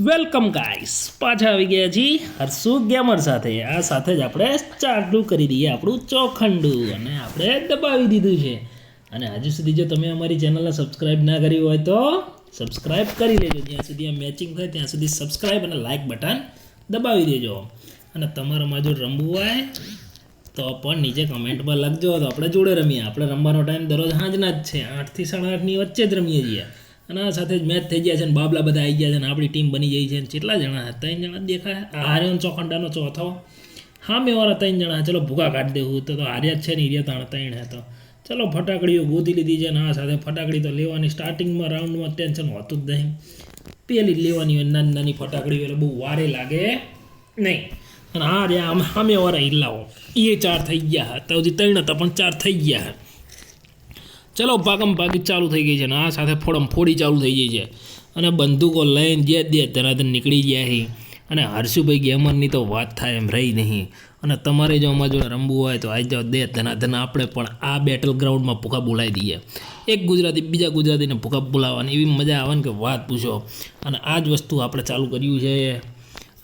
Welcome guys, પાછા આવી ગયા છીએ હર્ષુ ગેમર સાથે. આ સાથે જ આપણે ચાલુ કરી દઈએ આપણું ચોખંડું અને આપણે દબાવી દીધું છે. અને હજુ સુધી જો તમે અમારી ચેનલને સબસ્ક્રાઈબ ના કરી હોય તો સબસ્ક્રાઈબ કરી લેજો. જ્યાં સુધી આ મેચિંગ થાય ત્યાં સુધી સબસ્ક્રાઈબ અને લાઇક બટન દબાવી દેજો. અને તમારામાં જો રમવું હોય તો પણ નીચે કમેન્ટમાં લખજો, તો આપણે જોડે રમીએ. આપણે રમવાનો ટાઈમ દરરોજ સાંજના જ છે, 8 થી 8:30ની વચ્ચે જ રમીએ છીએ. અને આ સાથે જ મેચ થઈ ગયા છે ને બાબલા બધા આવી ગયા છે ને આપણી ટીમ બની ગઈ છે. ને કેટલા જણા હતા? 3 જણા દેખાય. હાર્યો ચોખંડાનો ચોથો સામેવાળા 3 જણા. ચલો ભૂકા કાઢી દેવું તો હાર્યા જ છે ને, હિરિયા 3 હતા. ચલો ફટાકડીઓ ગોતી લીધી છે ને આ સાથે ફટાકડી તો લેવાની. સ્ટાર્ટિંગમાં રાઉન્ડમાં ટેન્શન હોતું જ નહીં, પેલી જ લેવાની હોય નાની નાની ફટાકડીઓ, એટલે બહુ વારે લાગે નહીં. અને હા રહ્યા સામેવાળા હિલ્લાઓ એ 4 થઈ ગયા હતા. હજી 3 હતા પણ 4 થઈ ગયા. ચલો ભાગમ ભાગી ચાલુ થઈ ગઈ છે ને આ સાથે ફોડી ચાલુ થઈ ગઈ છે. અને બંદૂકો લઈને જે ધરાધર નીકળી ગયા છે. અને હર્ષુભાઈ ગેમરની તો વાત થાય એમ રહી નહીં. અને તમારે જો અમારા જોડે રમવું હોય તો આવી જાઓ ધનાધન. આપણે પણ આ બેટલ ગ્રાઉન્ડમાં ભૂકા બોલાવી દઈએ. એક ગુજરાતી બીજા ગુજરાતીને ભૂકા બોલાવવાની એવી મજા આવે ને કે વાત પૂછો. અને આ જ વસ્તુ આપણે ચાલુ કર્યું છે.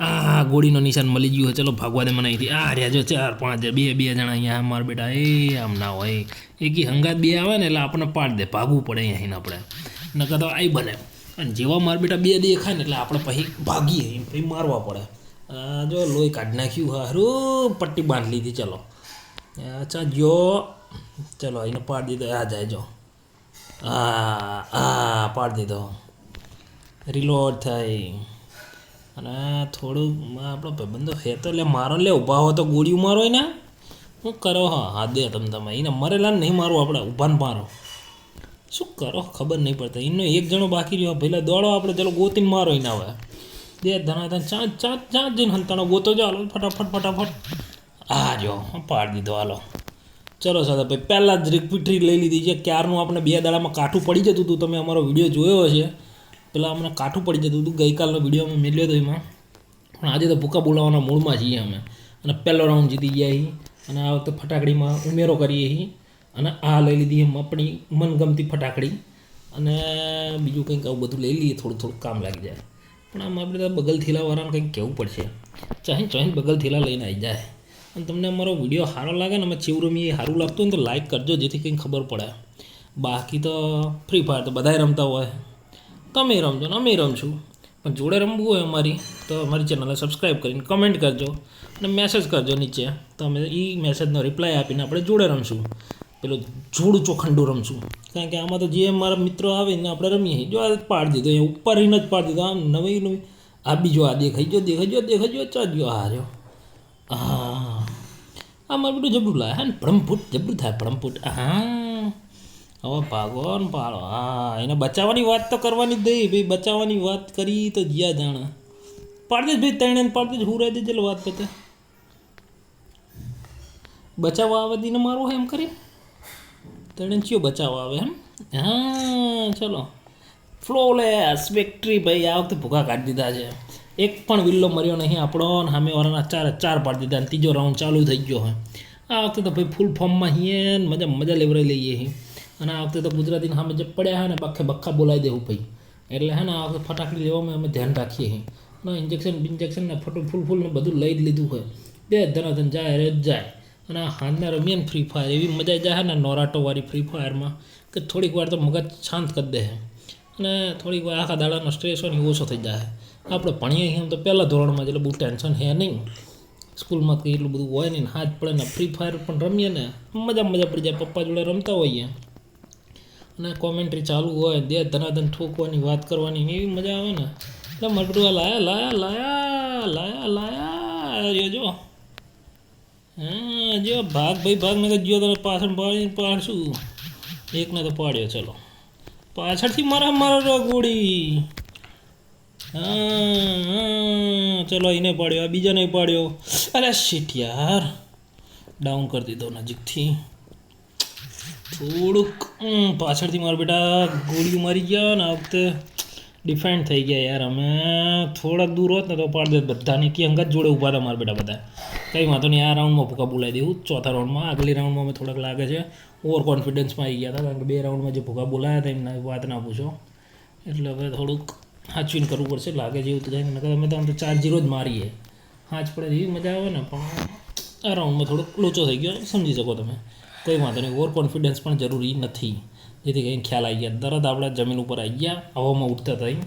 આ ગોળીનો નિશાન મળી ગયું હોય. ચલો ભાગવા દે મને અહીંથી. આ રહ્યા જો 4-5 બે જણા અહીંયા. મારા બેટા એ આમ ના હોય, એકી હંગાત બે આવે ને એટલે આપણને પાડ દે, ભાગવું પડે અહીંયાને આપણે. નકર તો આઈ બને. અને જેવા મારા બેટા બે દેખાય ને એટલે આપણે પછી ભાગીએ, પછી મારવા પડે. જો લોહી કાઢી નાખ્યું. હારું પટ્ટી બાંધી લીધી. ચલો અચ્છા જો ચલો એને પાડી દીધો. આ જાય જો પાડી દીધો. રિલોડ થાય. અને થોડુંક આપણો ભાઈબંધો હે તો એટલે મારો લે ઊભા હો તો ગોળીઓ મારો ને શું કરો? હા દે તમે એને મરેલા નહીં મારો, આપણે ઊભાને મારો. શું કરો ખબર નહીં પડતા. એનો એક જણો બાકી રહ્યો. પહેલાં દોડો આપણે, ચલો ગોતીને મારો એને. હવે દે ધનાધન ચાંચ જઈને હંતાણો ગોતો જો. હાલો ફટાફટ. આ જો પાડી દીધો. હાલો ચલો સાથે ભાઈ પહેલાં જ રિપીટરી લઈ લીધી છે. ક્યારનું આપણે 2 દાડામાં કાઠું પડી જતું હતું. તમે અમારો વિડીયો જોયો હશે. પેલા અમને કાઠું પડી જતું હતું. ગઈકાલનો વિડીયો અમે મેળવ્યો હતો એમાં. પણ આજે તો ભૂકા બોલાવવાના મૂળમાં છીએ અમે. અને પહેલો રાઉન્ડ જીતી ગયા છીએ. અને આ વખતે ફટાકડીમાં ઉમેરો કરીએ છીએ. અને આ લઈ લીધી એમ આપણી મનગમતી ફટાકડી. અને બીજું કંઈક આવું બધું લઈ લઈએ, થોડું કામ લાગી જાય. પણ આમ આપણે બગલ થેલાવાળાને કંઈક કહેવું પડશે. ચાહે બગલ થેલા લઈને આવી જાય. અને તમને અમારો વિડીયો સારો લાગે ને, અમે ચીવરમી સારું લાગતું હોય તો લાઇક કરજો, જેથી કંઈક ખબર પડે. બાકી તો ફ્રી ફાયર તો બધાય રમતા હોય. તમે રમજો ને અમે રમશું. પણ જોડે રમવું હોય અમારી તો અમારી ચેનલને સબસ્ક્રાઈબ કરીને કમેન્ટ કરજો અને મેસેજ કરજો નીચે. તો અમે એ મેસેજનો રિપ્લાય આપીને આપણે જોડે રમશું. પેલું જોડું ચોખંડું રમશું. કારણ કે આમાં તો જે મારા મિત્રો આવે ને આપણે રમીએ. જો આ પાડી દીધો, અહીંયા ઉપર રહીને જ પાડી દીધો. આમ નવી આ બીજો આ દેખાઈ ચાલ્યો. આ રહ્યો. હા આ મારું બધું જબરું લાગે. હા ને ભ્રમફૂટ જબરું થાય. ભ્રમફૂટ. હા હવે ભાગો ને પાડો. હા એને બચાવવાની વાત તો કરવાની જ નહીં ભાઈ. બચાવવાની વાત કરી તો જ્યાં જાણે પાડી દે ભાઈ. 3 પાડી દે. હુરાઈ દે. ચલો વાત પતે. બચાવવા આવે દીને મારવો એમ કરી 3 ચિયો બચાવવા આવે એમ. હા ચલો ફ્લોલેસ વિક્ટરી ભાઈ. આ વખતે ભૂકા કાઢી દીધા છે. એક પણ વિલ્લો મર્યો નહીં આપણો. સામેવાળાના 4 પાડી દીધા. અને ત્રીજો રાઉન્ડ ચાલુ થઈ ગયો હોય. આ વખતે તો ભાઈ ફૂલ ફોર્મમાં છીએ ને મજા લેવરાઈ લઈએ છીએ. અને આ વખતે તો ગુજરાતીને સામે જે પડ્યા છે ને બખ્ખા બોલાવી દેવું ભાઈ. એટલે હે ને આ વખતે ફટાકડી લેવામાં અમે ધ્યાન રાખીએ છીએ. ને ઇન્જેક્શન ને ફૂલ ને બધું લઈ જ લીધું હોય. બે ધનાધન જાય રે જાય. અને આ હાથના રમીએ ને ફ્રી ફાયર એવી મજા જાય ને નોરાટોવાળી ફ્રી ફાયરમાં, કે થોડીક વાર તો મગજ શાંત કરી દે. અને થોડીક વાર આખા દાડાનો સ્ટ્રેસ હોય ને ઓછો થઈ જાય. આપણે ભણીએ એમ તો પહેલાં ધોરણમાં એટલે બહુ ટેન્શન હે નહીં. સ્કૂલમાં કંઈ એટલું બધું હોય નહીં. હાથ પડે ને ફ્રી ફાયર પણ રમીએ ને મજા પડી જાય. પપ્પા જોડે રમતા હોઈએ અને કોમેન્ટ્રી ચાલુ હોય, ધનાધન ઠોકવાની વાત કરવાની એવી મજા આવે ને. એટલે મરડું લાયા જો. હા જો ભાગ ને જો તમે પાછળ પાડશું. એકને તો પાડ્યો. ચલો પાછળથી મારા ગોળી. હા ચલો એને પાડ્યો. આ બીજાને પાડ્યો. અરે શીટ યાર, ડાઉન કરી દીધો નજીકથી. થોડુંક પાછળથી મારા બેટા ગોળીઓ મારી ગયા ને. આ વખતે ડિફેન્ડ થઈ ગયા યાર. અમે થોડાક દૂર હોત ને તો પાડી દે બધાને. કે અંગત જોડે ઊભા હતા મારા બેટા બધા. કંઈ વાંધો નહીં. આ રાઉન્ડમાં ભૂકા બોલાવી દેવું. ચોથા રાઉન્ડમાં. આગલી રાઉન્ડમાં અમે થોડાક લાગે છે ઓવર કોન્ફિડન્સમાં આવી ગયા હતા. કારણ કે 2 રાઉન્ડમાં જે ભૂકા બોલાયા હતા એમના વાત ના પૂછો. એટલે હવે થોડુંક હાચવીને કરવું પડશે લાગે જેવું તો કંઈક નકર અમે તો આમ તો 4-0 જ મારીએ હાચ પડે એવી મજા આવે ને પણ આ રાઉન્ડમાં થોડોક લોચો થઈ ગયો સમજી શકો તમે કોઈ વાંધો નહીં ઓવર કોન્ફિડન્સ પણ જરૂરી નથી જેથી કંઈ ખ્યાલ આવી ગયા તરત આપણે જમીન ઉપર આવી ગયા હવામાં ઉઠતા થઈ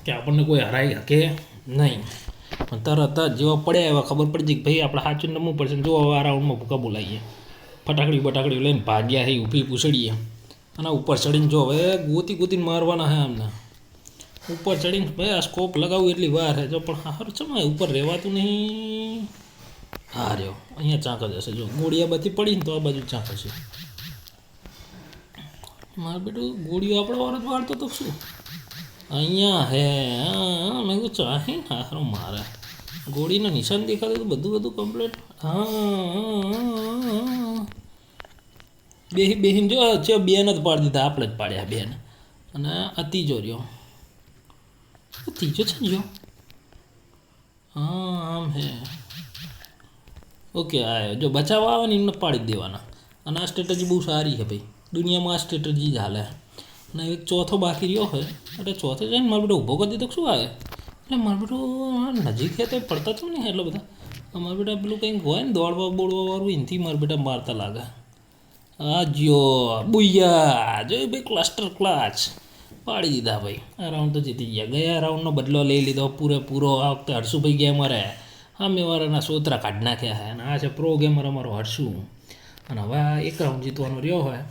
કે આપણને કોઈ હરાઈ શકે નહીં પણ તરત જ જેવા પડ્યા એવા ખબર પડી કે ભાઈ આપણે સાચું નમવું પડશે જો હવે આ રાઉન્ડમાં ભૂકા બોલાવીએ ફટાકડી લઈને ભાગ્યા હે ઊભી પૂછડીએ અને ઉપર ચડીને જો હવે ગોતીને મારવાના હે અમને ઉપર ચડીને ભાઈ આ સ્કોપ લગાવવું એટલી વાર હે જો પણ સારું છે ને ઉપર રહેવાતું નહીં હા રહ્યો અહીંયા ચાંક જ હશે જો ગોળીયા બધી પડી ને તો આ બાજુ ચાંક હશે મારે બેટું ગોળીઓ આપણે વાળતો તો શું અહીંયા હે હા મેં કહું ચાહે ને હારું મારે ગોળીના નિશાન દેખાતું તો બધું કમ્પ્લીટ હા બેહીને જો છે બેન જ પાડી દીધા આપણે જ પાડ્યા બેન અને આ ત્રીજો રહ્યો ત્રીજો છે ને જો હા આમ હે ઓકે આ જો બચાવવા આવે ને એમને પાડી જ દેવાના અને આ સ્ટ્રેટેજી બહુ સારી છે ભાઈ દુનિયામાં આ સ્ટ્રેટેજી જ હાલે અને એક ચોથો બાકી રહ્યો હોય એટલે ચોથો જઈને મારો બેટો ઊભો કરી દીધો શું આવે એટલે મારો બેટો નજીક છે તો પડતા તો નહીં એટલો બધા મારા બેટા પેલું કંઈક હોય ને દોડવા બોડવાવાળું એનાથી મારા બેટા મારતા લાગે આ જ્યો બુయ్યા જો ભાઈ ક્લસ્ટર ક્લાચ પાડી દીધા ભાઈ આ રાઉન્ડ તો જીતી ગયા રાઉન્ડનો બદલો લઈ લીધો પૂરેપૂરો આ વખતે હર્ષુભાઈ ગેમરે સામેવાળાના સોતરા કાઢી નાખ્યા છે અને આ છે પ્રો ગેમર અમારો હર્ષુ અને હવે આ એક રાઉન્ડ જીતવાનો રહ્યો હોય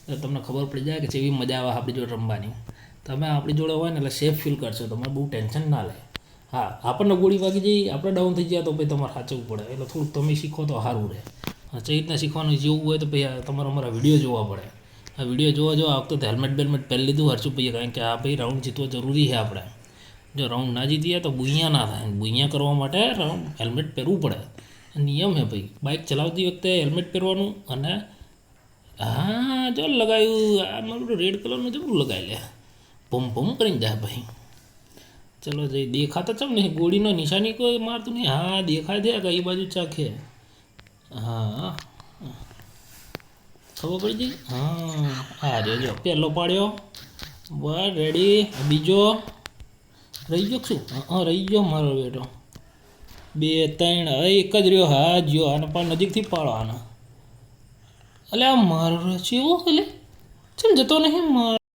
તો તમને ખબર પડી જાય કે જેવી મજા આવે આપણી જોડે રમવાની તમે આપણી જોડે હોય ને એટલે સેફ ફીલ કરશો તમારે બહુ ટેન્શન ના લે હા આપણને ગોળી વાગી જઈ આપણે ડાઉન થઈ ગયા તો ભાઈ તમારે સાચવવું પડે એટલે થોડુંક તમે શીખો તો સારું રહે જે રીતના શીખવાનું જેવું હોય તો ભાઈ તમારે અમારા વિડીયો જોવા પડે આ વિડીયો જોવા આ વખતે હેલ્મેટ બેલ્મેટ પહેરી લીધું હર્ષુભાઈએ કારણ કે આ ભાઈ રાઉન્ડ જીતવો જરૂરી છે આપણે જો રાઉન્ડ ના જીતીએ તો બુయ్યા ના થાય બુయ్યા કરવા માટે રાઉન્ડ હેલ્મેટ પહેરવું પડે નિયમ હે ભાઈ બાઇક ચલાવતી વખતે હેલ્મેટ પહેરવાનું અને હા જો લગાવ્યું આ મારું રેડ કલરનું જબરું લગાવી લે ભમ કરીને જાય ભાઈ ચલો જઈ દેખાતા ચમ નહીં ગોળીનો નિશાની કોઈ મારતું નહીં હા દેખાય છે કઈ બાજુ ચાખે હા ખબર પડી ગઈ હા હા જો પહેલો પાડ્યો બસ રેડી બીજો રહી ગયો શું હા રહી ગયો મારો બેટો 2 3 હવે એક જ રહ્યો હા જો આને પણ નજીકથી પાડો આને એટલે આ મારો છે એવો એટલે ચમ જતો નહીં માર